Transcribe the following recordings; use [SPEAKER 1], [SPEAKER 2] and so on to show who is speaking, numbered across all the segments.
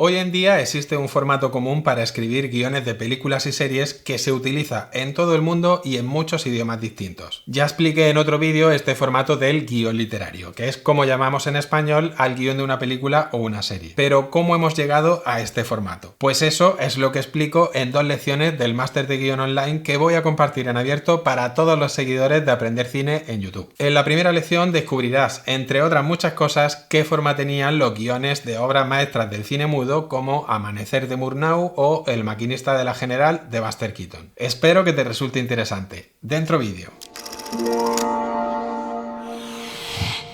[SPEAKER 1] Hoy en día existe un formato común para escribir guiones de películas y series que se utiliza en todo el mundo y en muchos idiomas distintos. Ya expliqué en otro vídeo este formato del guión literario, que es como llamamos en español al guión de una película o una serie. Pero ¿cómo hemos llegado a este formato? Pues eso es lo que explico en 2 lecciones del máster de guión online que voy a compartir en abierto para todos los seguidores de Aprender Cine en YouTube. En la primera lección descubrirás, entre otras muchas cosas, qué forma tenían los guiones de obras maestras del cine mudo como Amanecer de Murnau o El maquinista de la General de Buster Keaton. Espero que te resulte interesante. Dentro vídeo.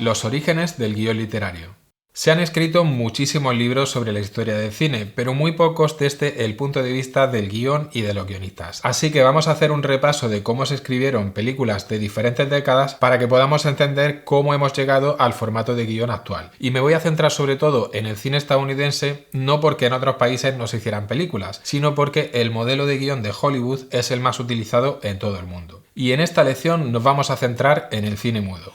[SPEAKER 1] Los orígenes del guión literario. Se han escrito muchísimos libros sobre la historia del cine, pero muy pocos desde el punto de vista del guión y de los guionistas. Así que vamos a hacer un repaso de cómo se escribieron películas de diferentes décadas para que podamos entender cómo hemos llegado al formato de guión actual. Y me voy a centrar sobre todo en el cine estadounidense, no porque en otros países no se hicieran películas, sino porque el modelo de guión de Hollywood es el más utilizado en todo el mundo. Y en esta lección nos vamos a centrar en el cine mudo.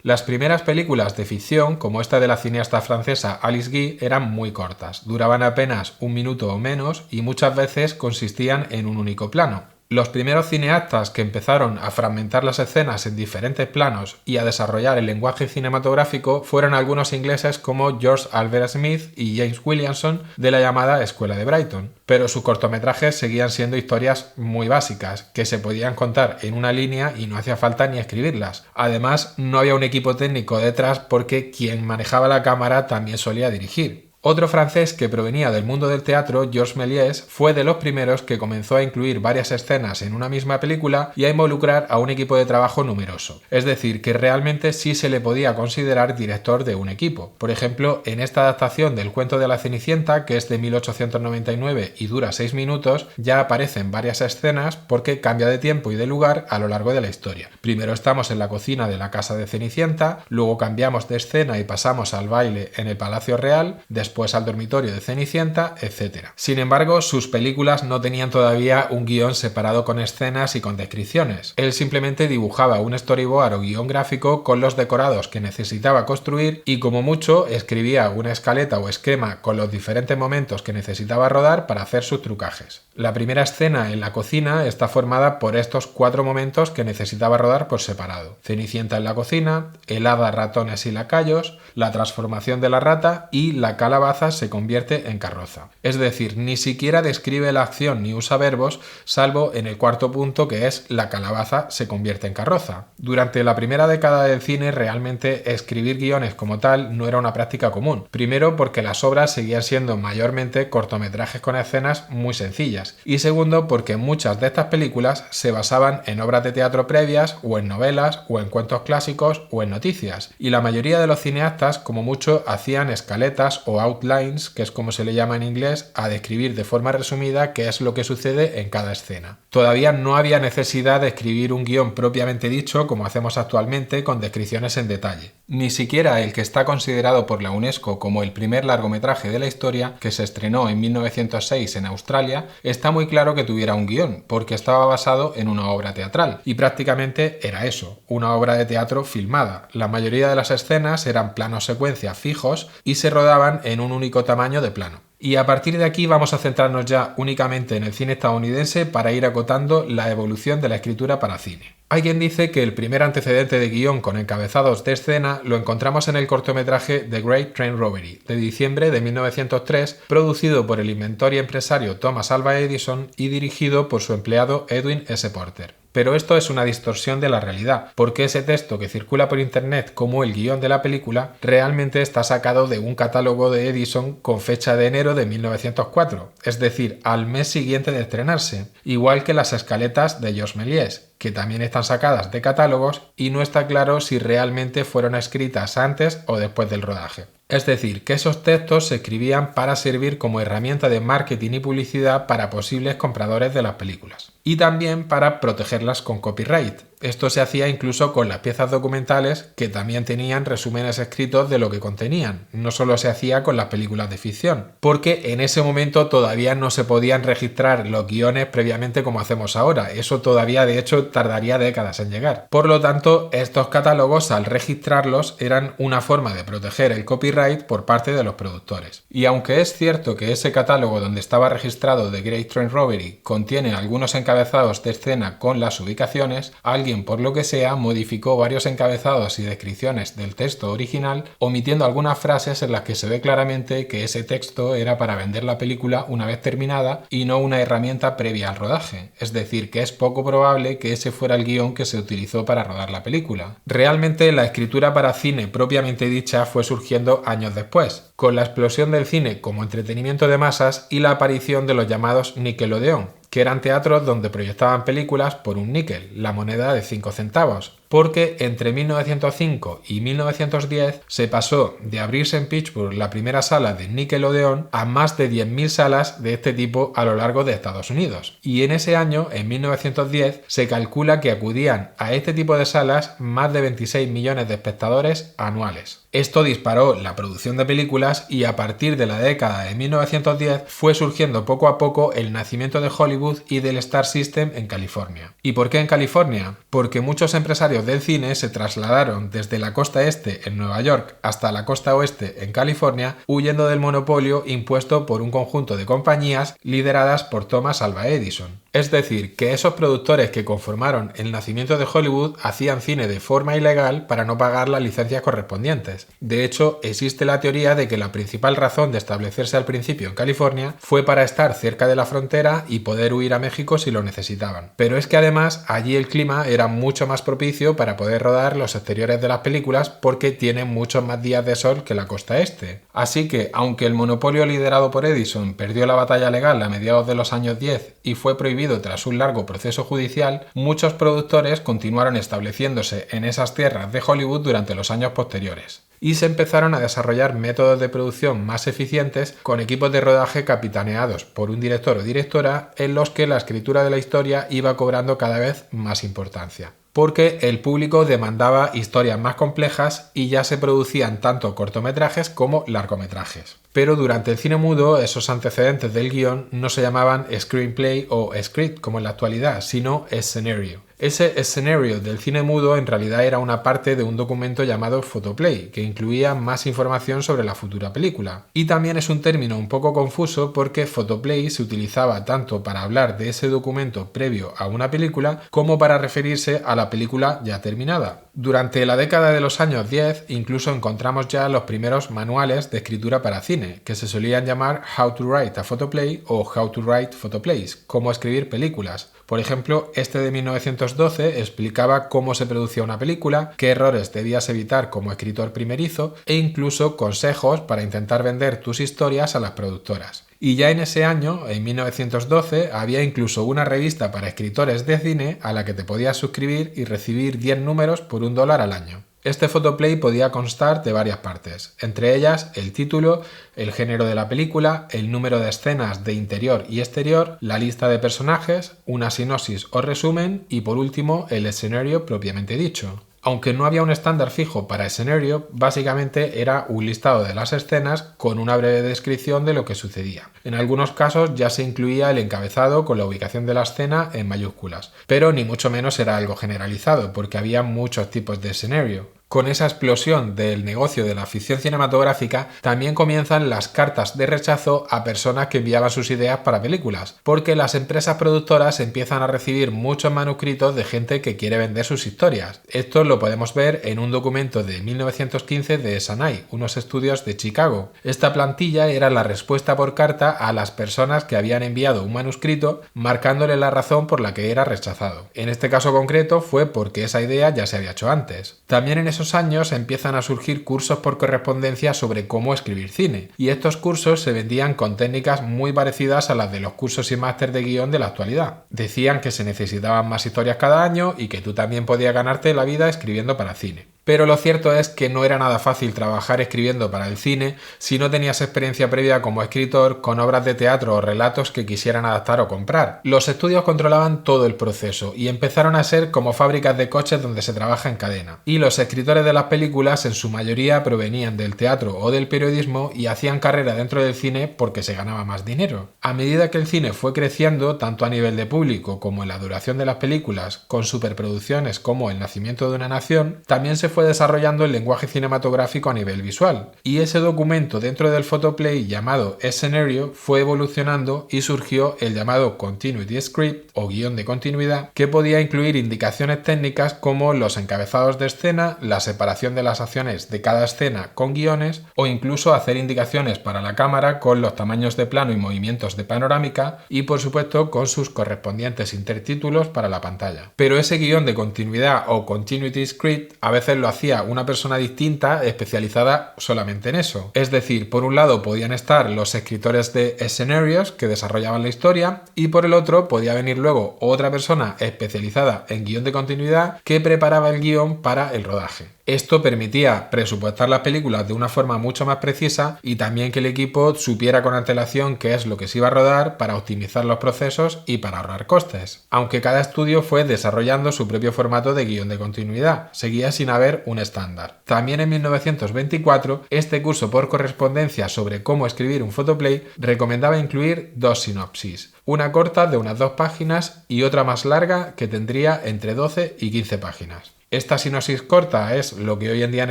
[SPEAKER 1] Las primeras películas de ficción, como esta de la cineasta francesa Alice Guy, eran muy cortas, duraban apenas 1 minuto o menos y muchas veces consistían en un único plano. Los primeros cineastas que empezaron a fragmentar las escenas en diferentes planos y a desarrollar el lenguaje cinematográfico fueron algunos ingleses como George Albert Smith y James Williamson de la llamada Escuela de Brighton, pero sus cortometrajes seguían siendo historias muy básicas, que se podían contar en una línea y no hacía falta ni escribirlas. Además, no había un equipo técnico detrás porque quien manejaba la cámara también solía dirigir. Otro francés que provenía del mundo del teatro, Georges Méliès, fue de los primeros que comenzó a incluir varias escenas en una misma película y a involucrar a un equipo de trabajo numeroso. Es decir, que realmente sí se le podía considerar director de un equipo. Por ejemplo, en esta adaptación del cuento de la Cenicienta, que es de 1899 y dura 6 minutos, ya aparecen varias escenas porque cambia de tiempo y de lugar a lo largo de la historia. Primero estamos en la cocina de la casa de Cenicienta, luego cambiamos de escena y pasamos al baile en el Palacio Real, después al dormitorio de Cenicienta, etc. Sin embargo, sus películas no tenían todavía un guión separado con escenas y con descripciones. Él simplemente dibujaba un storyboard o guión gráfico con los decorados que necesitaba construir y como mucho escribía una escaleta o esquema con los diferentes momentos que necesitaba rodar para hacer sus trucajes. La primera escena en la cocina está formada por estos 4 momentos que necesitaba rodar por separado. Cenicienta en la cocina, el hada, ratones y lacayos, la transformación de la rata y la calabaza se convierte en carroza. Es decir, ni siquiera describe la acción ni usa verbos, salvo en el 4º punto que es la calabaza se convierte en carroza. Durante la primera década del cine realmente escribir guiones como tal no era una práctica común. Primero porque las obras seguían siendo mayormente cortometrajes con escenas muy sencillas. Y segundo porque muchas de estas películas se basaban en obras de teatro previas o en novelas o en cuentos clásicos o en noticias. Y la mayoría de los cineastas como mucho hacían escaletas o outlines, que es como se le llama en inglés, a describir de forma resumida qué es lo que sucede en cada escena. Todavía no había necesidad de escribir un guión propiamente dicho como hacemos actualmente con descripciones en detalle. Ni siquiera el que está considerado por la UNESCO como el primer largometraje de la historia, que se estrenó en 1906 en Australia, está muy claro que tuviera un guión, porque estaba basado en una obra teatral. Y prácticamente era eso, una obra de teatro filmada. La mayoría de las escenas eran planos secuencia fijos y se rodaban en un único tamaño de plano. Y a partir de aquí vamos a centrarnos ya únicamente en el cine estadounidense para ir acotando la evolución de la escritura para cine. Hay quien dice que el primer antecedente de guión con encabezados de escena lo encontramos en el cortometraje The Great Train Robbery, de diciembre de 1903, producido por el inventor y empresario Thomas Alva Edison y dirigido por su empleado Edwin S. Porter. Pero esto es una distorsión de la realidad, porque ese texto que circula por internet como el guión de la película realmente está sacado de un catálogo de Edison con fecha de enero de 1904, es decir, al mes siguiente de estrenarse, igual que las escaletas de Georges Méliès, que también están sacadas de catálogos y no está claro si realmente fueron escritas antes o después del rodaje. Es decir, que esos textos se escribían para servir como herramienta de marketing y publicidad para posibles compradores de las películas. Y también para protegerlas con copyright. Esto se hacía incluso con las piezas documentales, que también tenían resúmenes escritos de lo que contenían. No solo se hacía con las películas de ficción, porque en ese momento todavía no se podían registrar los guiones previamente como hacemos ahora. Eso todavía, de hecho, tardaría décadas en llegar. Por lo tanto, estos catálogos, al registrarlos, eran una forma de proteger el copyright por parte de los productores. Y aunque es cierto que ese catálogo donde estaba registrado The Great Train Robbery contiene algunos encabezados de escena con las ubicaciones, alguien, por lo que sea, modificó varios encabezados y descripciones del texto original, omitiendo algunas frases en las que se ve claramente que ese texto era para vender la película una vez terminada y no una herramienta previa al rodaje. Es decir, que es poco probable que ese fuera el guión que se utilizó para rodar la película. Realmente la escritura para cine propiamente dicha fue surgiendo años después, con la explosión del cine como entretenimiento de masas y la aparición de los llamados Nickelodeon, que eran teatros donde proyectaban películas por un níquel, la moneda de 5 centavos, porque entre 1905 y 1910 se pasó de abrirse en Pittsburgh la primera sala de Nickelodeon a más de 10.000 salas de este tipo a lo largo de Estados Unidos. Y en ese año, en 1910, se calcula que acudían a este tipo de salas más de 26 millones de espectadores anuales. Esto disparó la producción de películas y a partir de la década de 1910 fue surgiendo poco a poco el nacimiento de Hollywood y del Star System en California. ¿Y por qué en California? Porque muchos empresarios del cine se trasladaron desde la costa este en Nueva York hasta la costa oeste en California, huyendo del monopolio impuesto por un conjunto de compañías lideradas por Thomas Alva Edison. Es decir, que esos productores que conformaron el nacimiento de Hollywood hacían cine de forma ilegal para no pagar las licencias correspondientes. De hecho, existe la teoría de que la principal razón de establecerse al principio en California fue para estar cerca de la frontera y poder huir a México si lo necesitaban. Pero es que además allí el clima era mucho más propicio para poder rodar los exteriores de las películas porque tiene muchos más días de sol que la costa este. Así que, aunque el monopolio liderado por Edison perdió la batalla legal a mediados de los años 10 y fue prohibido tras un largo proceso judicial, muchos productores continuaron estableciéndose en esas tierras de Hollywood durante los años posteriores. Y se empezaron a desarrollar métodos de producción más eficientes con equipos de rodaje capitaneados por un director o directora en los que la escritura de la historia iba cobrando cada vez más importancia. Porque el público demandaba historias más complejas y ya se producían tanto cortometrajes como largometrajes. Pero durante el cine mudo, esos antecedentes del guión no se llamaban screenplay o script como en la actualidad, sino scenario. Ese escenario del cine mudo en realidad era una parte de un documento llamado photoplay, que incluía más información sobre la futura película. Y también es un término un poco confuso porque photoplay se utilizaba tanto para hablar de ese documento previo a una película como para referirse a la película ya terminada. Durante la década de los años 10 incluso encontramos ya los primeros manuales de escritura para cine, que se solían llamar How to Write a Photoplay o How to Write Photoplays, cómo escribir películas. Por ejemplo, este de 1912 explicaba cómo se producía una película, qué errores debías evitar como escritor primerizo e incluso consejos para intentar vender tus historias a las productoras. Y ya en ese año, en 1912, había incluso una revista para escritores de cine a la que te podías suscribir y recibir 10 números por $1 al año. Este photoplay podía constar de varias partes, entre ellas el título, el género de la película, el número de escenas de interior y exterior, la lista de personajes, una sinopsis o resumen y por último el escenario propiamente dicho. Aunque no había un estándar fijo para escenario, básicamente era un listado de las escenas con una breve descripción de lo que sucedía. En algunos casos ya se incluía el encabezado con la ubicación de la escena en mayúsculas, pero ni mucho menos era algo generalizado porque había muchos tipos de escenario. Con esa explosión del negocio de la ficción cinematográfica, también comienzan las cartas de rechazo a personas que enviaban sus ideas para películas, porque las empresas productoras empiezan a recibir muchos manuscritos de gente que quiere vender sus historias. Esto lo podemos ver en un documento de 1915 de SANAI, unos estudios de Chicago. Esta plantilla era la respuesta por carta a las personas que habían enviado un manuscrito, marcándole la razón por la que era rechazado. En este caso concreto fue porque esa idea ya se había hecho antes. También en esos años empiezan a surgir cursos por correspondencia sobre cómo escribir cine, y estos cursos se vendían con técnicas muy parecidas a las de los cursos y máster de guión de la actualidad. Decían que se necesitaban más historias cada año y que tú también podías ganarte la vida escribiendo para cine. Pero lo cierto es que no era nada fácil trabajar escribiendo para el cine si no tenías experiencia previa como escritor con obras de teatro o relatos que quisieran adaptar o comprar. Los estudios controlaban todo el proceso y empezaron a ser como fábricas de coches donde se trabaja en cadena. Y los escritores de las películas en su mayoría provenían del teatro o del periodismo y hacían carrera dentro del cine porque se ganaba más dinero. A medida que el cine fue creciendo, tanto a nivel de público como en la duración de las películas, con superproducciones como El nacimiento de una nación, también se fue desarrollando el lenguaje cinematográfico a nivel visual, y ese documento dentro del photoplay llamado scenario fue evolucionando y surgió el llamado continuity script o guión de continuidad, que podía incluir indicaciones técnicas como los encabezados de escena, la separación de las acciones de cada escena con guiones o incluso hacer indicaciones para la cámara con los tamaños de plano y movimientos de panorámica y por supuesto con sus correspondientes intertítulos para la pantalla. Pero ese guión de continuidad o continuity script a veces lo hacía una persona distinta especializada solamente en eso. Es decir, por un lado podían estar los escritores de escenarios que desarrollaban la historia y por el otro podía venir luego otra persona especializada en guión de continuidad que preparaba el guión para el rodaje. Esto permitía presupuestar las películas de una forma mucho más precisa y también que el equipo supiera con antelación qué es lo que se iba a rodar para optimizar los procesos y para ahorrar costes. Aunque cada estudio fue desarrollando su propio formato de guión de continuidad, seguía sin haber un estándar. También en 1924, este curso por correspondencia sobre cómo escribir un photoplay recomendaba incluir dos sinopsis, una corta de unas 2 páginas y otra más larga que tendría entre 12 y 15 páginas. Esta sinopsis corta es lo que hoy en día en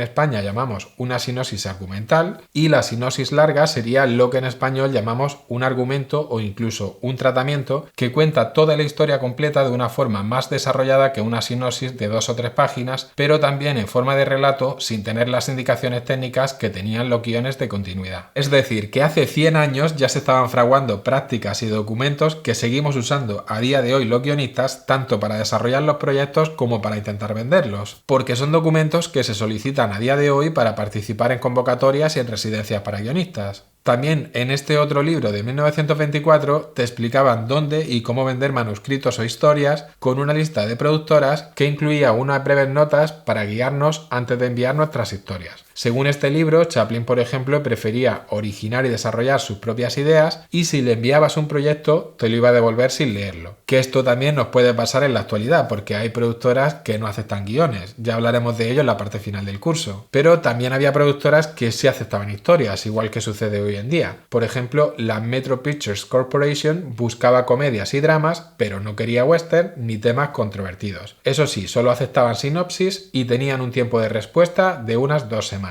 [SPEAKER 1] España llamamos una sinopsis argumental y la sinopsis larga sería lo que en español llamamos un argumento o incluso un tratamiento que cuenta toda la historia completa de una forma más desarrollada que una sinopsis de 2 o 3 páginas, pero también en forma de relato sin tener las indicaciones técnicas que tenían los guiones de continuidad. Es decir, que hace 100 años ya se estaban fraguando prácticas y documentos que seguimos usando a día de hoy los guionistas tanto para desarrollar los proyectos como para intentar venderlos, porque son documentos que se solicitan a día de hoy para participar en convocatorias y en residencias para guionistas. También en este otro libro de 1924 te explicaban dónde y cómo vender manuscritos o historias con una lista de productoras que incluía unas breves notas para guiarnos antes de enviar nuestras historias. Según este libro, Chaplin, por ejemplo, prefería originar y desarrollar sus propias ideas y si le enviabas un proyecto te lo iba a devolver sin leerlo. Que esto también nos puede pasar en la actualidad porque hay productoras que no aceptan guiones, ya hablaremos de ello en la parte final del curso. Pero también había productoras que sí aceptaban historias, igual que sucede hoy en día. Por ejemplo, la Metro Pictures Corporation buscaba comedias y dramas, pero no quería western ni temas controvertidos. Eso sí, solo aceptaban sinopsis y tenían un tiempo de respuesta de unas 2 semanas.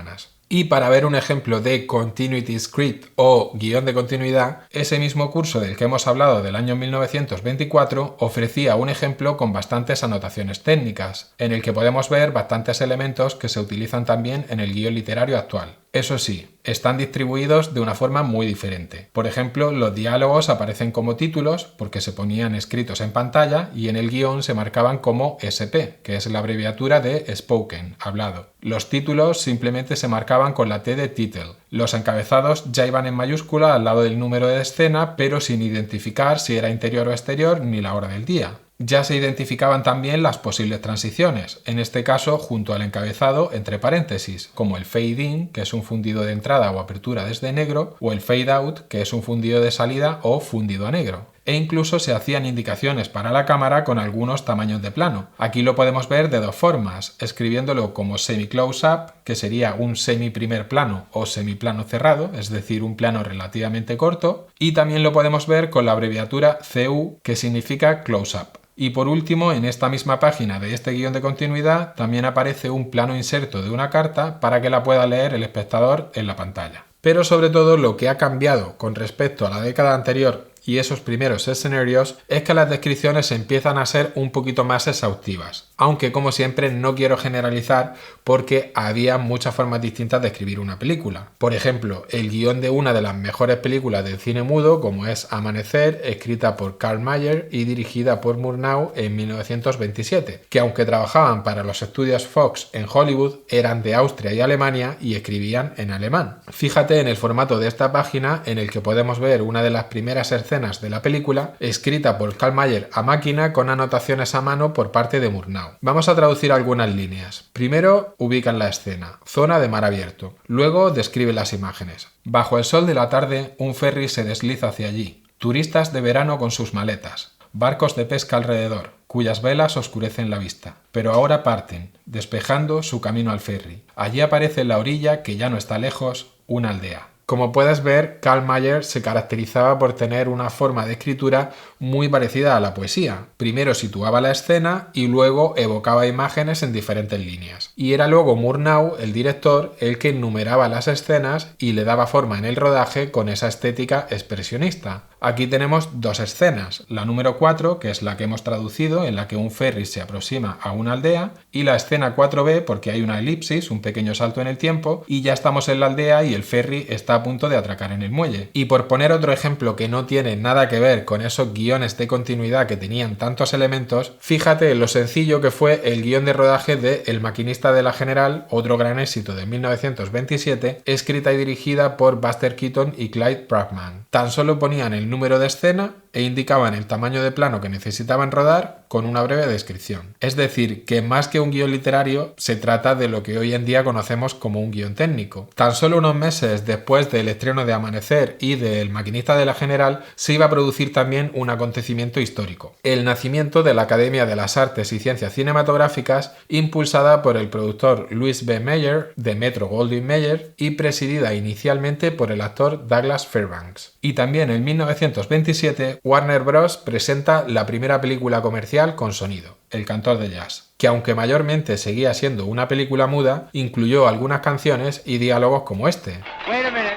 [SPEAKER 1] Y para ver un ejemplo de Continuity Script o guión de continuidad, ese mismo curso del que hemos hablado del año 1924 ofrecía un ejemplo con bastantes anotaciones técnicas, en el que podemos ver bastantes elementos que se utilizan también en el guión literario actual. Eso sí, están distribuidos de una forma muy diferente. Por ejemplo, los diálogos aparecen como títulos porque se ponían escritos en pantalla y en el guión se marcaban como SP, que es la abreviatura de Spoken, hablado. Los títulos simplemente se marcaban con la T de title. Los encabezados ya iban en mayúscula al lado del número de escena, pero sin identificar si era interior o exterior ni la hora del día. Ya se identificaban también las posibles transiciones, en este caso junto al encabezado entre paréntesis, como el fade in, que es un fundido de entrada o apertura desde negro, o el fade out, que es un fundido de salida o fundido a negro. E incluso se hacían indicaciones para la cámara con algunos tamaños de plano. Aquí lo podemos ver de 2 formas, escribiéndolo como semi-close-up, que sería un semi-primer plano o semiplano cerrado, es decir, un plano relativamente corto, y también lo podemos ver con la abreviatura CU, que significa close-up. Y por último, en esta misma página de este guión de continuidad también aparece un plano inserto de una carta para que la pueda leer el espectador en la pantalla. Pero sobre todo lo que ha cambiado con respecto a la década anterior y esos primeros escenarios es que las descripciones empiezan a ser un poquito más exhaustivas, aunque como siempre no quiero generalizar porque había muchas formas distintas de escribir una película. Por ejemplo, el guión de una de las mejores películas del cine mudo como es Amanecer, escrita por Karl Mayer y dirigida por Murnau en 1927, que aunque trabajaban para los estudios Fox en Hollywood, eran de Austria y Alemania y escribían en alemán. Fíjate en el formato de esta página en el que podemos ver una de las primeras escenas escenas de la película, escrita por Carl Mayer a máquina con anotaciones a mano por parte de Murnau. Vamos a traducir algunas líneas. Primero, ubican la escena, zona de mar abierto. Luego, describe las imágenes. Bajo el sol de la tarde, un ferry se desliza hacia allí. Turistas de verano con sus maletas. Barcos de pesca alrededor, cuyas velas oscurecen la vista. Pero ahora parten, despejando su camino al ferry. Allí aparece en la orilla, que ya no está lejos, una aldea. Como puedes ver, Carl Mayer se caracterizaba por tener una forma de escritura muy parecida a la poesía. Primero situaba la escena y luego evocaba imágenes en diferentes líneas. Y era luego Murnau, el director, el que enumeraba las escenas y le daba forma en el rodaje con esa estética expresionista. Aquí tenemos dos escenas, la número 4, que es la que hemos traducido, en la que un ferry se aproxima a una aldea, y la escena 4b, porque hay una elipsis, un pequeño salto en el tiempo, y ya estamos en la aldea y el ferry está a punto de atracar en el muelle. Y por poner otro ejemplo que no tiene nada que ver con esos guiones de continuidad que tenían tantos elementos, fíjate en lo sencillo que fue el guión de rodaje de El maquinista de la General, otro gran éxito de 1927, escrita y dirigida por Buster Keaton y Clyde Bruckman. Tan solo ponían el número de escena e indicaban el tamaño de plano que necesitaban rodar con una breve descripción. Es decir, que más que un guión literario, se trata de lo que hoy en día conocemos como un guión técnico. Tan solo unos meses después del estreno de Amanecer y de El maquinista de la General, se iba a producir también un acontecimiento histórico: el nacimiento de la Academia de las Artes y Ciencias Cinematográficas, impulsada por el productor Louis B. Mayer de Metro-Goldwyn-Mayer y presidida inicialmente por el actor Douglas Fairbanks. Y también en 1927, Warner Bros. Presenta la primera película comercial con sonido, El cantor de jazz, que aunque mayormente seguía siendo una película muda, incluyó algunas canciones y diálogos como este. Wait a minute.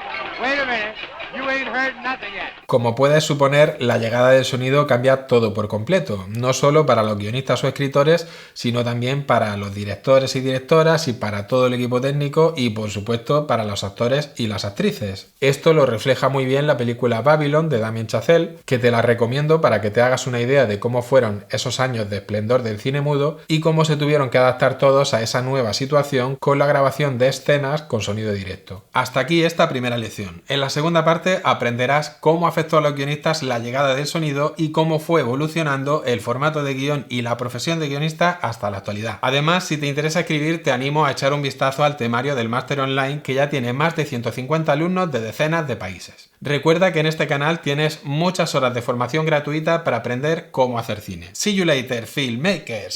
[SPEAKER 1] You ain't heard nothing yet. Como puedes suponer, la llegada del sonido cambia todo por completo, no solo para los guionistas o escritores, sino también para los directores y directoras y para todo el equipo técnico y, por supuesto, para los actores y las actrices. Esto lo refleja muy bien la película Babylon de Damien Chazelle, que te la recomiendo para que te hagas una idea de cómo fueron esos años de esplendor del cine mudo y cómo se tuvieron que adaptar todos a esa nueva situación con la grabación de escenas con sonido directo. Hasta aquí esta primera lección. En la segunda parte aprenderás cómo afectó a los guionistas la llegada del sonido y cómo fue evolucionando el formato de guión y la profesión de guionista hasta la actualidad. Además, si te interesa escribir, te animo a echar un vistazo al temario del máster online, que ya tiene más de 150 alumnos de decenas de países. Recuerda que en este canal tienes muchas horas de formación gratuita para aprender cómo hacer cine. See you later, filmmakers.